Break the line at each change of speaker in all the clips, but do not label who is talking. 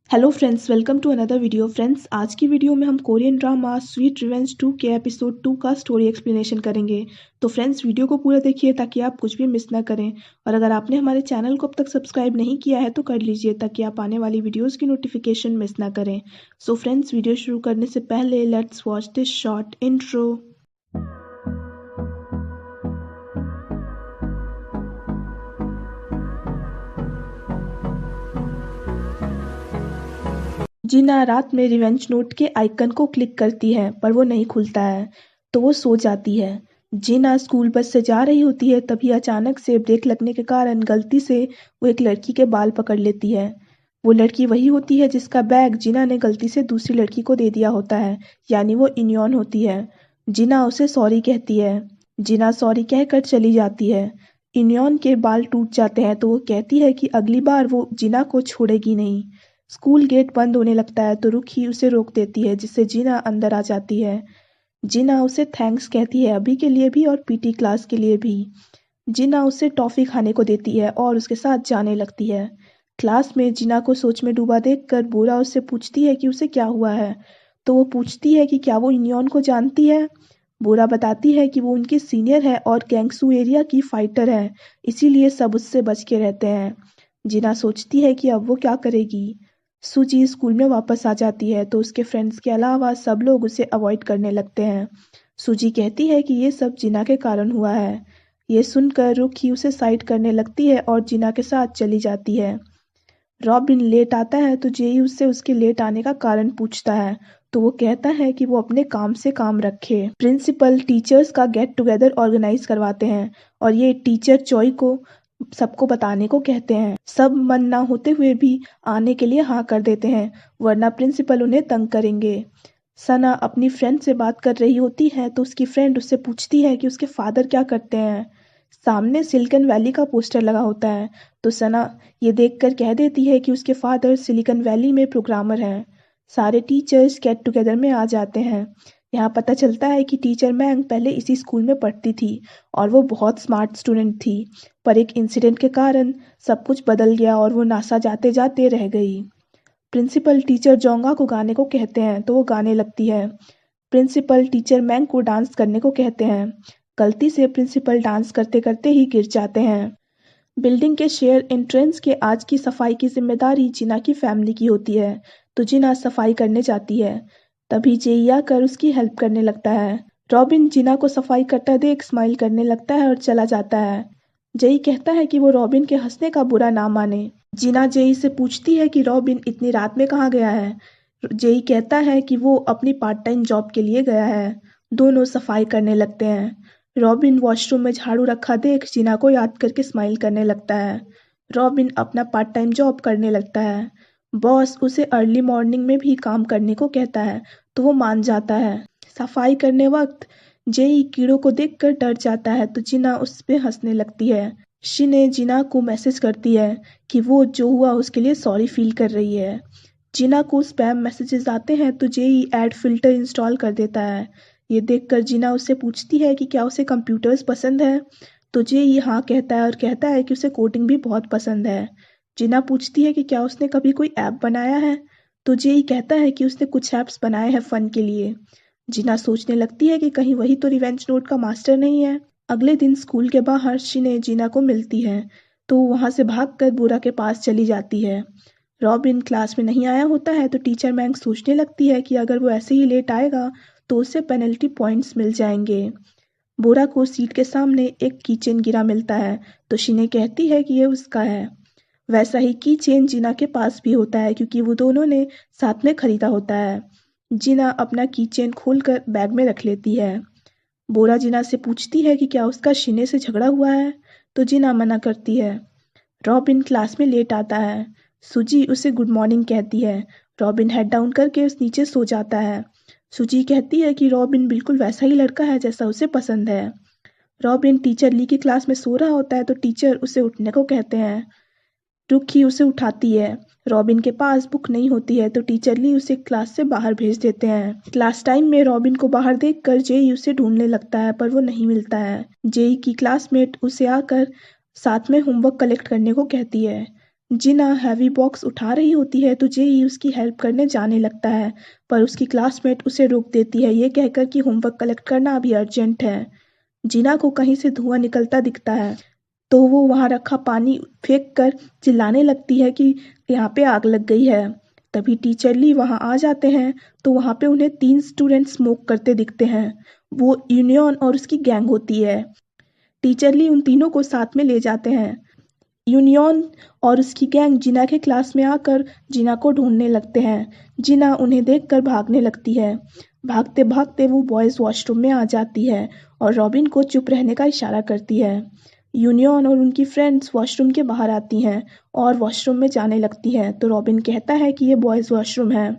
Hello friends, welcome to another video. Friends, आज की video में हम कोरियन ड्रामा स्वीट रिवेंज 2 के एपिसोड 2 का स्टोरी एक्सप्लेनेशन करेंगे। तो फ्रेंड्स, वीडियो को पूरा देखिए ताकि आप कुछ भी मिस ना करें। और अगर आपने हमारे चैनल को अब तक सब्सक्राइब नहीं किया है तो कर लीजिए ताकि आप आने वाली वीडियोज़ की नोटिफिकेशन मिस ना करें। सो फ्रेंड्स, वीडियो शुरू करने से पहले let's watch this short intro. Jeena रात में रिवेंज नोट के आइकन को क्लिक करती है पर वो नहीं खुलता है, तो वो सो जाती है। जीना स्कूल बस से जा रही होती है, तभी अचानक से ब्रेक लगने के कारण गलती से वो एक लड़की के बाल पकड़ लेती है। वो लड़की वही होती है जिसका बैग जीना ने गलती से दूसरी लड़की को दे दिया होता है, यानी वो इन्योन होती है। जीना उसे सॉरी कहती है। जीना सॉरी कहकर चली जाती है। इन्योन के बाल टूट जाते हैं तो वो कहती है कि अगली बार वो जीना को छोड़ेगी नहीं। स्कूल गेट बंद होने लगता है तो रुखी उसे रोक देती है, जिससे जीना अंदर आ जाती है। जीना उसे थैंक्स कहती है, अभी के लिए भी और पीटी क्लास के लिए भी। जीना उसे टॉफी खाने को देती है और उसके साथ जाने लगती है। क्लास में जीना को सोच में डूबा देखकर बोरा उससे पूछती है कि उसे क्या हुआ है। तो वो पूछती है कि क्या वो इन्योन को जानती है। बोरा बताती है कि वो उनकी सीनियर है और गैंगसू एरिया की फाइटर है, इसीलिए सब उससे बच के रहते हैं। जीना सोचती है कि अब वो क्या करेगी। सूजी स्कूल में वापस आ जाती है तो उसके फ्रेंड्स के अलावा सब लोग उसे अवॉइड करने लगते हैं। सूजी कहती है कि ये सब जिना के कारण हुआ है। ये सुनकर रुखी उसे साइड करने लगती है और जिना के साथ चली जाती है। रॉबिन लेट आता है तो जेई उससे उसके लेट आने का कारण पूछता है, तो वो कहता है कि वो अपने काम से काम रखे। प्रिंसिपल टीचर्स का गेट टुगेदर ऑर्गेनाइज करवाते हैं और ये टीचर चॉय को सबको बताने को कहते हैं। सब मन ना होते हुए भी आने के लिए हाँ कर देते हैं, वरना प्रिंसिपल उन्हें तंग करेंगे। सना अपनी फ्रेंड से बात कर रही होती है तो उसकी फ्रेंड उससे पूछती है कि उसके फादर क्या करते हैं। सामने सिलिकॉन वैली का पोस्टर लगा होता है, तो सना ये देखकर कह देती है कि उसके फादर सिलिकॉन वैली में प्रोग्रामर हैं। सारे टीचर्स गेट टुगेदर में आ जाते हैं। यहाँ पता चलता है कि टीचर मैंग पहले इसी स्कूल में पढ़ती थी और वो बहुत स्मार्ट स्टूडेंट थी, पर एक इंसिडेंट के कारण सब कुछ बदल गया और वो नासा जाते जाते रह गई। प्रिंसिपल टीचर जोंगा को गाने को कहते हैं तो वो गाने लगती है। प्रिंसिपल टीचर मैंग को डांस करने को कहते हैं। गलती से प्रिंसिपल डांस करते करते ही गिर जाते हैं। बिल्डिंग के शेयर एंट्रेंस के आज की सफाई की जिम्मेदारी जिना की फैमिली की होती है, तो जिना सफाई करने जाती है। तभी जेई आकर उसकी हेल्प करने लगता है। रॉबिन जिना को सफाई करता देख स्माइल करने लगता है और चला जाता है। जेई कहता है कि वो रॉबिन के हंसने का बुरा ना माने। जिना जेई से पूछती है कि रॉबिन इतनी रात में कहाँ गया है। जेई कहता है कि वो अपनी पार्ट टाइम जॉब के लिए गया है। दोनों सफाई करने लगते हैं। रॉबिन वॉशरूम में झाड़ू रखा देख जिना को याद करके स्माइल करने लगता है। रॉबिन अपना पार्ट टाइम जॉब करने लगता है। बॉस उसे अर्ली मॉर्निंग में भी काम करने को कहता है, तो वो मान जाता है। सफाई करने वक्त जेई कीड़ों को देखकर डर जाता है तो जिना उस पे हंसने लगती है। शिने जिना को मैसेज करती है कि वो जो हुआ उसके लिए सॉरी फील कर रही है। जिना को स्पैम मैसेजेस आते हैं तो जेई ऐड फिल्टर इंस्टॉल कर देता है। ये देखकर जिना उससे पूछती है कि क्या उसे कंप्यूटर्स पसंद है, तो जेई हाँ कहता है और कहता है कि उसे कोडिंग भी बहुत पसंद है। जिना पूछती है कि क्या उसने कभी कोई ऐप बनाया है, तो जेई कहता है कि उसने कुछ ऐप्स बनाए हैं फन के लिए। जिना सोचने लगती है कि कहीं वही तो रिवेंज नोट का मास्टर नहीं है। अगले दिन स्कूल के बाहर शिने जिना को मिलती है, तो वहां से भागकर बुरा के पास चली जाती है। रॉबिन क्लास में नहीं आया होता है तो टीचर मैंग सोचने लगती है कि अगर वो ऐसे ही लेट आएगा तो उसे पेनल्टी पॉइंट्स मिल जाएंगे। बोरा को सीट के सामने एक कीचेन गिरा मिलता है, तो शिने कहती है कि ये उसका है। वैसा ही कीचेन जिना के पास भी होता है क्योंकि वो दोनों ने साथ में खरीदा होता है। जिना अपना कीचेन खोलकर बैग में रख लेती है। बोरा जिना से पूछती है कि क्या उसका शिने से झगड़ा हुआ है, तो जिना मना करती है। रॉबिन क्लास में लेट आता है। सुजी उसे गुड मॉर्निंग कहती है। रॉबिन हेड डाउन करके उस नीचे सो जाता है। सुजी कहती है कि रॉबिन बिल्कुल वैसा ही लड़का है जैसा उसे पसंद है। रॉबिन टीचर ली की क्लास में सो रहा होता है तो टीचर उसे उठने को कहते हैं। रुखी उसे उठाती है। रॉबिन के पास बुक नहीं होती है तो टीचर ली उसे क्लास से बाहर भेज देते हैं। क्लास टाइम में रॉबिन को बाहर देखकर जेई उसे ढूंढने लगता है पर वो नहीं मिलता है। जेई की क्लासमेट उसे आकर साथ में होमवर्क कलेक्ट करने को कहती है। जिना हैवी बॉक्स उठा रही होती है तो जेई उसकी हेल्प करने जाने लगता है, पर उसकी क्लासमेट उसे रोक देती है ये कहकर कि होमवर्क कलेक्ट करना अभी अर्जेंट है। जिना को कहीं से धुआं निकलता दिखता है, तो वो वहां रखा पानी फेंक कर चिल्लाने लगती है कि यहाँ पे आग लग गई है। तभी टीचर ली वहां आ जाते हैं, तो वहां पे उन्हें 3 स्टूडेंट स्मोक करते दिखते हैं। वो यूनियन और उसकी गैंग होती है। टीचर ली उन तीनों को साथ में ले जाते हैं। यूनियन और उसकी गैंग जिना के क्लास में आकर जिना को ढूंढने लगते हैं। जिना उन्हें देखकर भागने लगती है। भागते भागते वो बॉयज वॉशरूम में आ जाती है और रॉबिन को चुप रहने का इशारा करती है। यूनियन और उनकी फ्रेंड्स वॉशरूम के बाहर आती हैं और वॉशरूम में जाने लगती हैं, तो रॉबिन कहता है कि ये बॉयज वॉशरूम है।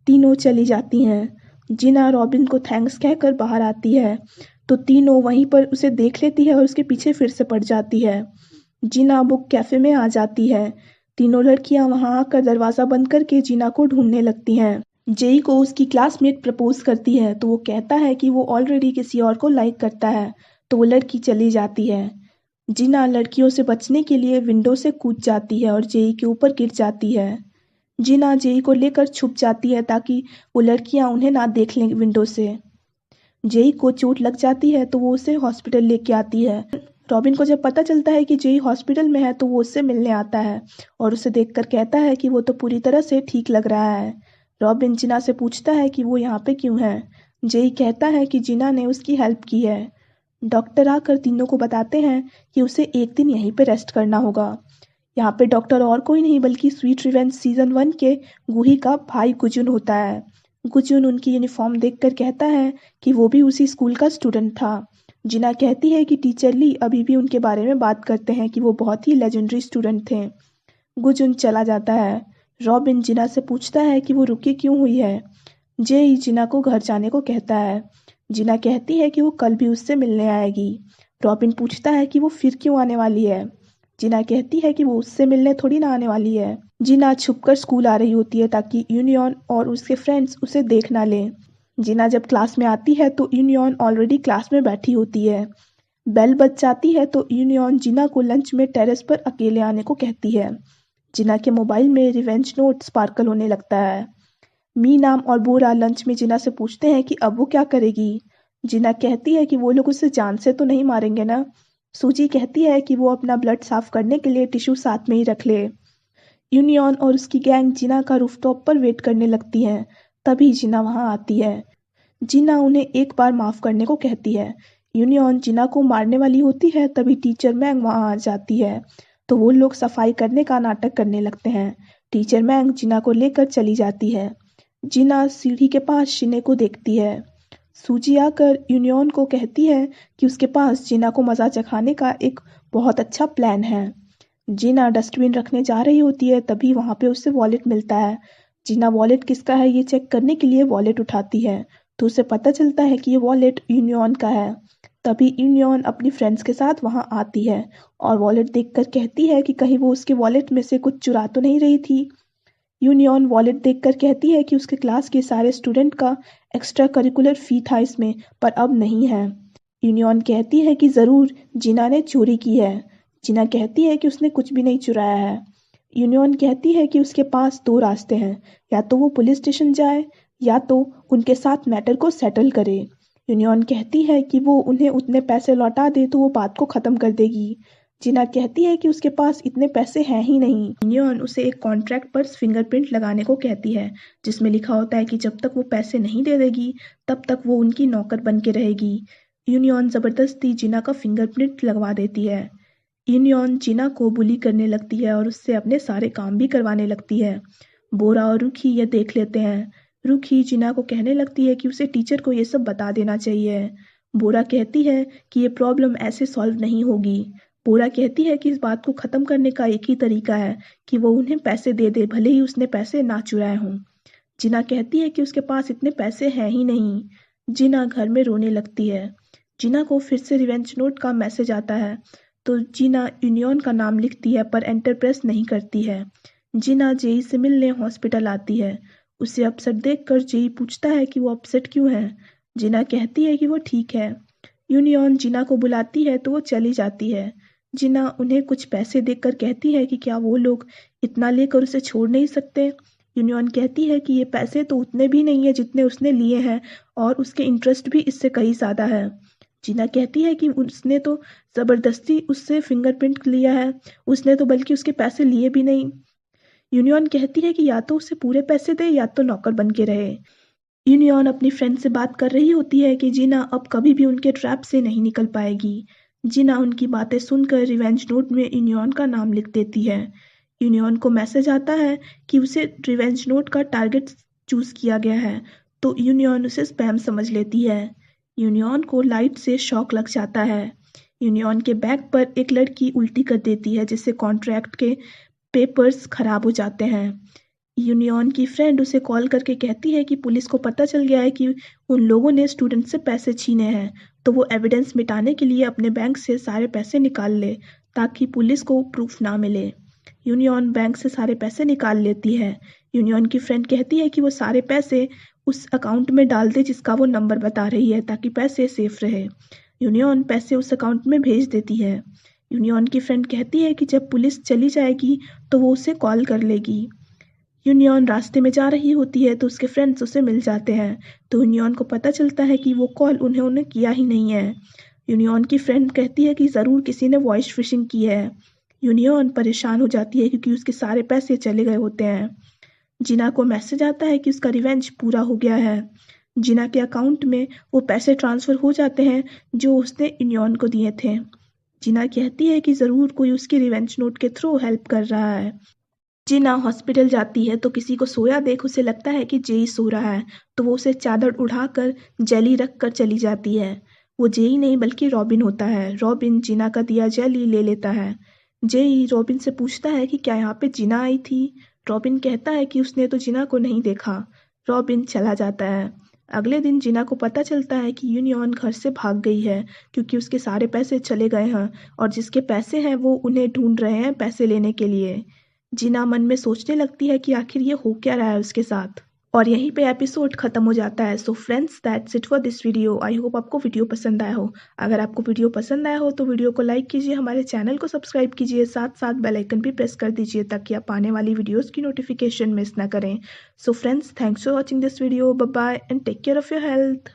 तीनों चली जाती हैं। जिना रॉबिन को थैंक्स कहकर बाहर आती है, तो तीनों वहीं पर उसे देख लेती है और उसके पीछे फिर से पड़ जाती है। जिना बुक कैफे में आ जाती है। तीनों लड़कियां वहां आकर दरवाजा बंद करके जिना को ढूंढने लगती हैं। जेई को उसकी क्लासमेट प्रपोज करती है, तो वो कहता है कि वो ऑलरेडी किसी और को लाइक करता है, तो वो लड़की चली जाती है। जिना लड़कियों से बचने के लिए विंडो से कूद जाती है और जेई के ऊपर गिर जाती है। जिना जेई को लेकर छुप जाती है ताकि वो लड़कियां उन्हें ना देख लें विंडो से। जेई को चोट लग जाती है, तो वो उसे हॉस्पिटल लेके आती है। रॉबिन को जब पता चलता है कि जेई हॉस्पिटल में है, तो वो उससे मिलने आता है और उसे देखकर कहता है कि वो तो पूरी तरह से ठीक लग रहा है। रॉबिन जिना से पूछता है कि वो यहाँ पे क्यों है। जेई कहता है कि जिना ने उसकी हेल्प की है। डॉक्टर आकर तीनों को बताते हैं कि उसे एक दिन यहीं पे रेस्ट करना होगा। यहाँ पे डॉक्टर और कोई नहीं बल्कि स्वीट रिवेंज सीजन 1 के गूही का भाई गुजुन होता है। गुजुन उनकी यूनिफॉर्म देखकर कहता है कि वो भी उसी स्कूल का स्टूडेंट था। जिना कहती है कि टीचर ली अभी भी उनके बारे में बात करते हैं कि वो बहुत ही लेजेंडरी स्टूडेंट थे। गुजुन चला जाता है। रॉबिन जिना से पूछता है कि वो रुकी क्यों हुई है। जेई जिना को घर जाने को कहता है। जिना कहती है कि वो कल भी उससे मिलने आएगी। रॉबिन पूछता है कि वो फिर क्यों आने वाली है। जिना कहती है कि वो उससे मिलने थोड़ी ना आने वाली है। जिना छुपकर स्कूल आ रही होती है ताकि यूनियन और उसके फ्रेंड्स उसे देख ना लें। जिना जब क्लास में आती है तो यूनियन ऑलरेडी क्लास में बैठी होती है। बेल बज जाती है तो यूनियन जिना को लंच में टेरेस पर अकेले आने को कहती है। जिना के मोबाइल में रिवेंज नोट स्पार्कल होने लगता है। मीनाम और बोरा लंच में जिना से पूछते हैं कि अब वो क्या करेगी। जिना कहती है कि वो लोग उसे जान से तो नहीं मारेंगे ना। सूजी कहती है कि वो अपना ब्लड साफ करने के लिए टिश्यू साथ में ही रख ले। यूनियन और उसकी गैंग जिना का रूफटॉप पर वेट करने लगती है। तभी जिना वहां आती है। जिना उन्हें एक बार माफ करने को कहती है। यूनियन जिना को मारने वाली होती है, तभी टीचर मैंग वहां आ जाती है, तो वो लोग सफाई करने का नाटक करने लगते हैं। टीचर मैंग जिना को लेकर चली जाती है। जिना सीढ़ी के पास शिने को देखती है। सूजी आकर यूनियन को कहती है कि उसके पास जिना को मजा चखाने का एक बहुत अच्छा प्लान है। जिना डस्टबिन रखने जा रही होती है, तभी वहां पे उसे वॉलेट मिलता है। जिना वॉलेट किसका है ये चेक करने के लिए वॉलेट उठाती है, तो उसे पता चलता है कि ये वॉलेट यूनियन का है। तभी यूनियन अपनी फ्रेंड्स के साथ वहां आती है और वॉलेट देखकर कहती है कि कहीं वो उसके वॉलेट में से कुछ चुरा तो नहीं रही थी। यूनियन वॉलेट देखकर कहती है कि उसके क्लास के सारे स्टूडेंट का एक्स्ट्रा करिकुलर फी था इसमें, पर अब नहीं है। यूनियन कहती है कि जरूर जिना ने चोरी की है। जिना कहती है कि उसने कुछ भी नहीं चुराया है। यूनियन कहती है कि उसके पास दो रास्ते हैं, या तो वो पुलिस स्टेशन जाए या तो उनके साथ मैटर को सेटल करे। यूनियन कहती है कि वो उन्हें उतने पैसे लौटा दे तो वो बात को खत्म कर देगी। जिना कहती है कि उसके पास इतने पैसे हैं ही नहीं। यूनियन उसे एक कॉन्ट्रैक्ट पर फिंगरप्रिंट लगाने को कहती है, जिसमें लिखा होता है कि जब तक वो पैसे नहीं दे देगी तब तक वो उनकी नौकर बन के रहेगी। यूनियन जबरदस्ती जिना का फिंगरप्रिंट लगवा देती है। यूनियन जिना को बुली करने लगती है और उससे अपने सारे काम भी करवाने लगती है। बोरा और रुखी ये देख लेते हैं। रुखी जिना को कहने लगती है कि उसे टीचर को ये सब बता देना चाहिए। बोरा कहती है कि ये प्रॉब्लम ऐसे सॉल्व नहीं होगी। बोरा कहती है कि इस बात को खत्म करने का एक ही तरीका है कि वो उन्हें पैसे दे दे, भले ही उसने पैसे ना चुराए हों। जिना कहती है कि उसके पास इतने पैसे हैं ही नहीं। जिना घर में रोने लगती है। जिना को फिर से रिवेंज नोट का मैसेज आता है, तो जिना यूनियन का नाम लिखती है पर एंटर प्रेस नहीं करती है। जिना जेई से मिलने हॉस्पिटल आती है। उसे अपसेट देखकर जेई पूछता है कि वो अपसेट क्यों है। जिना कहती है कि वो ठीक है। यूनियन जिना को बुलाती है तो वो चली जाती है। जिना उन्हें कुछ पैसे देकर कहती है कि क्या वो लोग इतना लेकर उसे छोड़ नहीं सकते। यूनियन कहती है कि ये पैसे तो उतने भी नहीं है जितने उसने लिए हैं और उसके इंटरेस्ट भी इससे कहीं ज़्यादा है। जिना कहती है कि उसने तो ज़बरदस्ती उससे फिंगरप्रिंट लिया है, उसने तो बल्कि उसके पैसे लिए भी नहीं। यूनियन कहती है कि या तो उसे पूरे पैसे दे या तो नौकर बन के रहे। यूनियन अपनी फ्रेंड से बात कर रही होती है कि जिना अब कभी भी उनके ट्रैप से नहीं निकल पाएगी। जिना उनकी बातें सुनकर रिवेंज नोट में यूनियन का नाम लिख देती है। यूनियन को मैसेज आता है कि उसे रिवेंज नोट का टारगेट चूज किया गया है, तो यूनियन उसे स्पैम समझ लेती है। यूनियन को लाइट से शॉक लग जाता है। यूनियन के बैग पर एक लड़की उल्टी कर देती है, जिससे कॉन्ट्रैक्ट के पेपर्स खराब हो जाते हैं। यूनियन की फ्रेंड उसे कॉल करके कहती है कि पुलिस को पता चल गया है कि उन लोगों ने स्टूडेंट से पैसे छीने हैं, तो वो एविडेंस मिटाने के लिए अपने बैंक से सारे पैसे निकाल ले ताकि पुलिस को प्रूफ ना मिले। यूनियन बैंक से सारे पैसे निकाल लेती है। यूनियन की फ्रेंड कहती है कि वो सारे पैसे उस अकाउंट में डाल दे जिसका वो नंबर बता रही है, ताकि पैसे सेफ रहे। यूनियन पैसे उस अकाउंट में भेज देती है। यूनियन की फ्रेंड कहती है कि जब पुलिस चली जाएगी तो वो उसे कॉल कर लेगी। यूनियन रास्ते में जा रही होती है तो उसके फ्रेंड्स उसे मिल जाते हैं, तो यूनियन को पता चलता है कि वो कॉल उन्होंने किया ही नहीं है। यूनियन की फ्रेंड कहती है कि ज़रूर किसी ने वॉइस फिशिंग की है। यूनियन परेशान हो जाती है क्योंकि उसके सारे पैसे चले गए होते हैं। जिना को मैसेज आता है कि उसका रिवेंज पूरा हो गया है। जिना के अकाउंट में वो पैसे ट्रांसफ़र हो जाते हैं जो उसने यूनियन को दिए थे। जिना कहती है कि ज़रूर कोई उसके रिवेंज नोट के थ्रू हेल्प कर रहा है। जिना हॉस्पिटल जाती है तो किसी को सोया देख उसे लगता है कि जेई सो रहा है, तो वो उसे चादर उड़ाकर जेली रख कर चली जाती है। वो जेई नहीं बल्कि रॉबिन होता है। रॉबिन जिना का दिया जेली ले लेता है। जेई रॉबिन से पूछता है कि क्या यहाँ पे जिना आई थी। रॉबिन कहता है कि उसने तो जिना को नहीं देखा। रॉबिन चला जाता है। अगले दिन जिना को पता चलता है कि यूनियन घर से भाग गई है क्योंकि उसके सारे पैसे चले गए हैं और जिसके पैसे हैं वो उन्हें ढूंढ रहे हैं पैसे लेने के लिए। जिना मन में सोचने लगती है कि आखिर ये हो क्या रहा है उसके साथ। और यहीं पे एपिसोड खत्म हो जाता है। So friends, that's it for this video. I hope आपको वीडियो पसंद आया हो। अगर आपको वीडियो पसंद आया हो तो वीडियो को लाइक कीजिए, हमारे चैनल को सब्सक्राइब कीजिए, साथ साथ बेल आइकन भी प्रेस कर दीजिए ताकि आप आने वाली वीडियोस की नोटिफिकेशन मिस ना करें। So friends, thanks for watching this video. Bye bye and take care of your health.